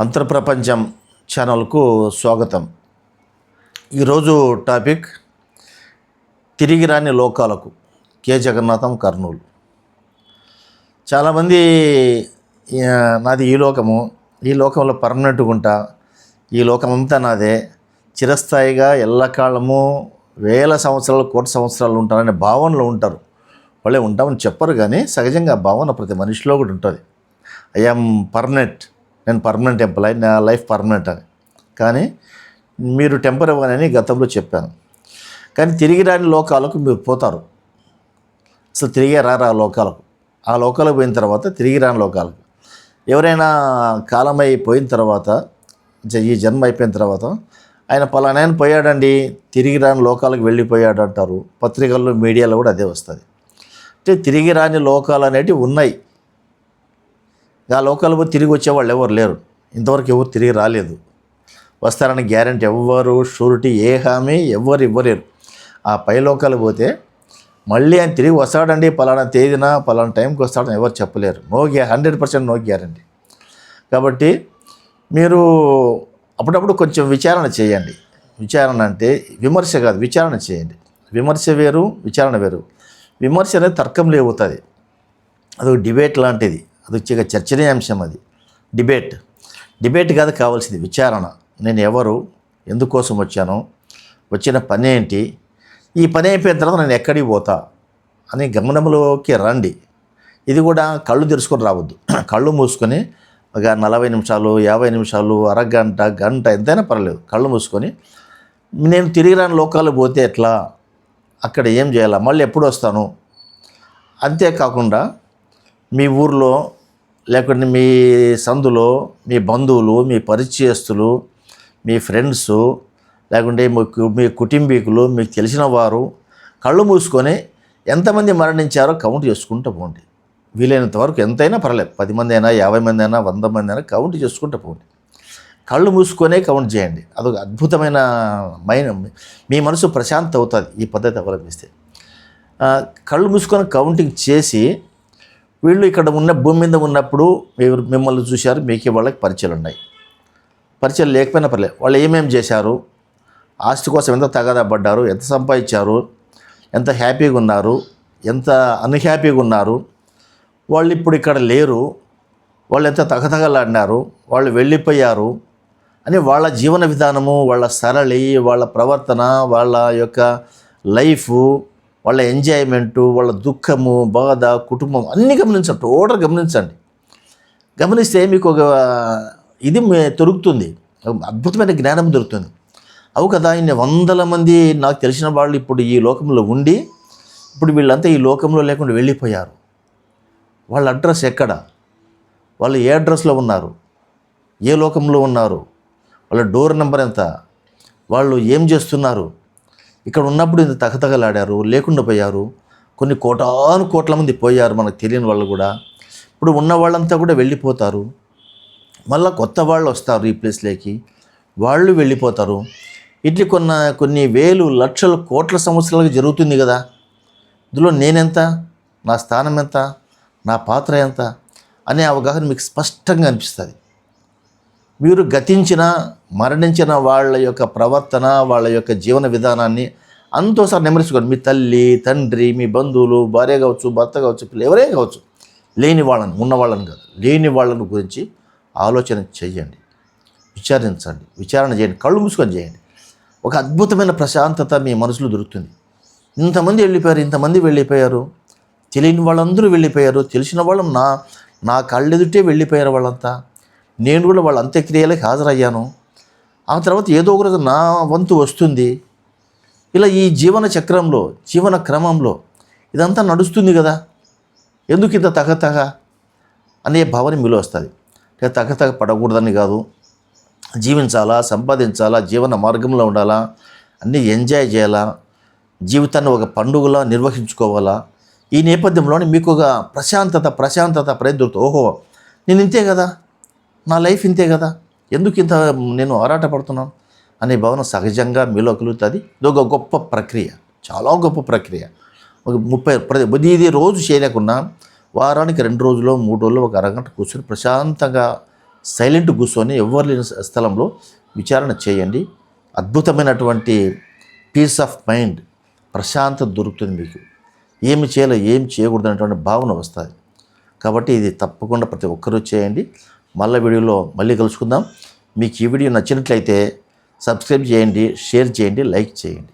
అంతర్ప్రపంచం ఛానల్కు స్వాగతం. ఈరోజు టాపిక్ తిరిగి రాని లోకాలకు, కె జగన్నాథం, కర్నూలు. చాలామంది నాది ఈ లోకంలో పర్మనెంట్గా ఉంటా, ఈ లోకమంతా నాదే, చిరస్థాయిగా ఎల్లకాలము వేల సంవత్సరాలు కోటి సంవత్సరాలు ఉంటారనే భావనలో ఉంటారు. వాళ్ళే ఉంటామని చెప్పరు, కానీ సహజంగా ఆ భావన ప్రతి మనిషిలో కూడా ఉంటుంది. ఐఎమ్ పర్మనెంట్, నేను పర్మనెంట్ ఎంప్లాయీ, నా లైఫ్ పర్మనెంట్ అని. కానీ మీరు టెంపరరీ అని గతంలో చెప్పాను. కానీ తిరిగి రాని లోకాలకు మీరు పోతారు. అసలు తిరిగే రారు ఆ లోకాలకు పోయిన తర్వాత తిరిగి రాని లోకాలకు. ఎవరైనా కాలమైపోయిన తర్వాత, ఈ జన్మ అయిపోయిన తర్వాత ఆయన పలానాయన పోయాడండి, తిరిగి రాని లోకాలకు వెళ్ళిపోయాడు అంటారు. పత్రికల్లో, మీడియాలో కూడా అదే వస్తుంది. అంటే తిరిగి రాని లోకాలు అనేటివి ఉన్నాయి. ఆ లోకాలు తిరిగి వచ్చేవాళ్ళు ఎవరు లేరు. ఇంతవరకు ఎవరు తిరిగి రాలేదు. వస్తారని గ్యారెంటీ ఎవ్వరు, షూరిటీ, ఏ హామీ ఎవ్వరు ఇవ్వలేరు. ఆ పై లోకాలు పోతే మళ్ళీ ఆయన తిరిగి వస్తాడండి, పలానా తేదీన పలానా టైంకి వస్తాడని ఎవరు చెప్పలేరు. 100% నో గ్యారెంటీ. కాబట్టి మీరు అప్పుడప్పుడు కొంచెం విచారణ చేయండి. విచారణ అంటే విమర్శ కాదు, విచారణ చేయండి. విమర్శ వేరు, విచారణ వేరు. విమర్శ అనేది తర్కంలో అవుతుంది. అది డిబేట్ లాంటిది, అది చర్చనీయాంశం. అది డిబేట్ కాదు కావాల్సింది, విచారణ. నేను ఎవరు, ఎందుకోసం వచ్చాను, వచ్చిన పని ఏంటి, ఈ పని అయిపోయిన తర్వాత నేను ఎక్కడికి పోతా అని గమనంలోకి రండి. ఇది కూడా కళ్ళు తెరుచుకొని రావద్దు. కళ్ళు మూసుకొని ఒక 40 నిమిషాలు, 50 నిమిషాలు, అరగంట, గంట ఎంతైనా పర్లేదు, కళ్ళు మూసుకొని నేను తిరిగి రాని లోకాలు పోతే ఎట్లా, అక్కడ ఏం చేయాలా, మళ్ళీ ఎప్పుడు వస్తాను. అంతేకాకుండా మీ ఊర్లో లేకుంటే మీ సందులో మీ బంధువులు, మీ పరిచయస్తులు, మీ ఫ్రెండ్స్, లేకుంటే మీ కుటుంబీకులు, మీకు తెలిసిన వారు కళ్ళు మూసుకొని ఎంతమంది మరణించారో కౌంట్ చేసుకుంటూ పోండి. వీలైనంత వరకు ఎంతైనా పర్లేదు, 10 మంది అయినా, 50 మంది అయినా, 100 మంది అయినా కౌంట్ చేసుకుంటూ పోండి. కళ్ళు మూసుకొనే కౌంట్ చేయండి. అదొక అద్భుతమైన మీ మనసు ప్రశాంతం అవుతుంది ఈ పద్ధతి అవలంబిస్తే. కళ్ళు మూసుకొని కౌంటింగ్ చేసి, వీళ్ళు ఇక్కడ భూమి మీద ఉన్నప్పుడు మిమ్మల్ని చూశారు, మీకే వాళ్ళకి పరిచయాలు ఉన్నాయి. పరిచయాలు లేకపోయినా పర్లేదు, వాళ్ళు ఏమేమి చేశారు, ఆస్తి కోసం ఎంత తగాదా పడ్డారు, ఎంత సంపాదించారు, ఎంత హ్యాపీగా ఉన్నారు, ఎంత అన్హ్యాపీగా ఉన్నారు, వాళ్ళు ఇప్పుడు ఇక్కడ లేరు, వాళ్ళు ఎంత తగతగలాడినారు, వాళ్ళు వెళ్ళిపోయారు అని వాళ్ళ జీవన విధానము, వాళ్ళ సరళి, వాళ్ళ ప్రవర్తన, వాళ్ళ యొక్క లైఫు, వాళ్ళ ఎంజాయ్మెంటు, వాళ్ళ దుఃఖము, బాధ, కుటుంబం అన్నీ గమనించండి. టోటల్ గమనించండి. గమనిస్తే మీకు ఒక ఇది దొరుకుతుంది, అద్భుతమైన జ్ఞానం దొరుకుతుంది. అవు కదా, ఇన్ని 100 మంది నాకు తెలిసిన వాళ్ళు ఇప్పుడు ఈ లోకంలో ఉండి, ఇప్పుడు వీళ్ళంతా ఈ లోకంలో లేకుండా వెళ్ళిపోయారు. వాళ్ళ అడ్రస్ ఎక్కడ, వాళ్ళు ఏ అడ్రస్లో ఉన్నారు, ఏ లోకంలో ఉన్నారు, వాళ్ళ డోర్ నెంబర్ ఎంత, వాళ్ళు ఏం చేస్తున్నారు, ఇక్కడ ఉన్నప్పుడు ఇంత తగతగలాడారు, లేకుండా పోయారు. కొన్ని కోట్ల మంది పోయారు, మనకు తెలియని వాళ్ళు కూడా. ఇప్పుడు ఉన్న వాళ్ళంతా కూడా వెళ్ళిపోతారు. మళ్ళీ కొత్త వాళ్ళు వస్తారు ఈ ప్లేస్లోకి, వాళ్ళు వెళ్ళిపోతారు. ఇట్లా కొన్ని వేలు, లక్షలు, కోట్ల సంవత్సరాలకు జరుగుతుంది కదా. ఇందులో నేనెంత, నా స్థానం ఎంత, నా పాత్ర ఎంత అనే అవగాహన మీకు స్పష్టంగా అనిపిస్తుంది. మీరు మరణించిన వాళ్ళ యొక్క ప్రవర్తన, వాళ్ళ యొక్క జీవన విధానాన్ని అంతోసారి నెమరేసుకోండి. మీ తల్లి, తండ్రి, మీ బంధువులు, భార్య కావచ్చు, భర్త కావచ్చు, పిల్లలు ఎవరైనా కావచ్చు, లేని వాళ్ళని, ఉన్న వాళ్ళని కాదు, లేని వాళ్ళని గురించి ఆలోచన చేయండి, విచారించండి, విచారణ చేయండి, కళ్ళు మూసుకొని చేయండి. ఒక అద్భుతమైన ప్రశాంతత మీ మనసులో దొరుకుతుంది. ఇంతమంది వెళ్ళిపోయారు, తెలియని వాళ్ళందరూ వెళ్ళిపోయారు, తెలిసిన వాళ్ళు నా కళ్ళెదుటే వెళ్ళిపోయారు వాళ్ళంతా. నేను కూడా వాళ్ళ అంత్యక్రియలకు హాజరయ్యాను. ఆ తర్వాత ఏదో ఒక రోజు నా వంతు వస్తుంది. ఇలా ఈ జీవన చక్రంలో, జీవన క్రమంలో ఇదంతా నడుస్తుంది కదా, ఎందుకు ఇంత తగతగ అనే భావన మీలో వస్తుంది. తగతగ పడకూడదని కాదు, జీవించాలా, సంపాదించాలా, జీవన మార్గంలో ఉండాలా, అన్నీ ఎంజాయ్ చేయాలా, జీవితాన్ని ఒక పండుగలా నిర్వహించుకోవాలా. ఈ నేపథ్యంలోనే మీకు ఒక ప్రశాంతత దొరుకుతుంది. ఓహో, నేను ఇంతే కదా, నా లైఫ్ ఇంతే కదా, ఎందుకు ఇంత నేను ఆరాటపడుతున్నాను అనే భావన సహజంగా మీలో కలుగుతుంది. ఇది ఒక గొప్ప ప్రక్రియ, చాలా గొప్ప ప్రక్రియ. ఒక 30 ఇది రోజు చేయలేకున్నా వారానికి 2 రోజులు 3 రోజులు ఒక అరగంట కూర్చొని ప్రశాంతంగా సైలెంట్ కూర్చొని ఎవరు లేని స్థలంలో విచారణ చేయండి. అద్భుతమైనటువంటి పీస్ ఆఫ్ మైండ్, ప్రశాంతత దొరుకుతుంది మీకు. ఏమి చేయాలో ఏం చేయకూడదు అనేటువంటి భావన వస్తుంది. కాబట్టి ఇది తప్పకుండా ప్రతి ఒక్కరూ చేయండి. వీడియోలో మళ్ళీ కలుసుకుందాం. మీకు ఈ వీడియో నచ్చినట్లయితే సబ్స్క్రైబ్ చేయండి, షేర్ చేయండి, లైక్ చేయండి.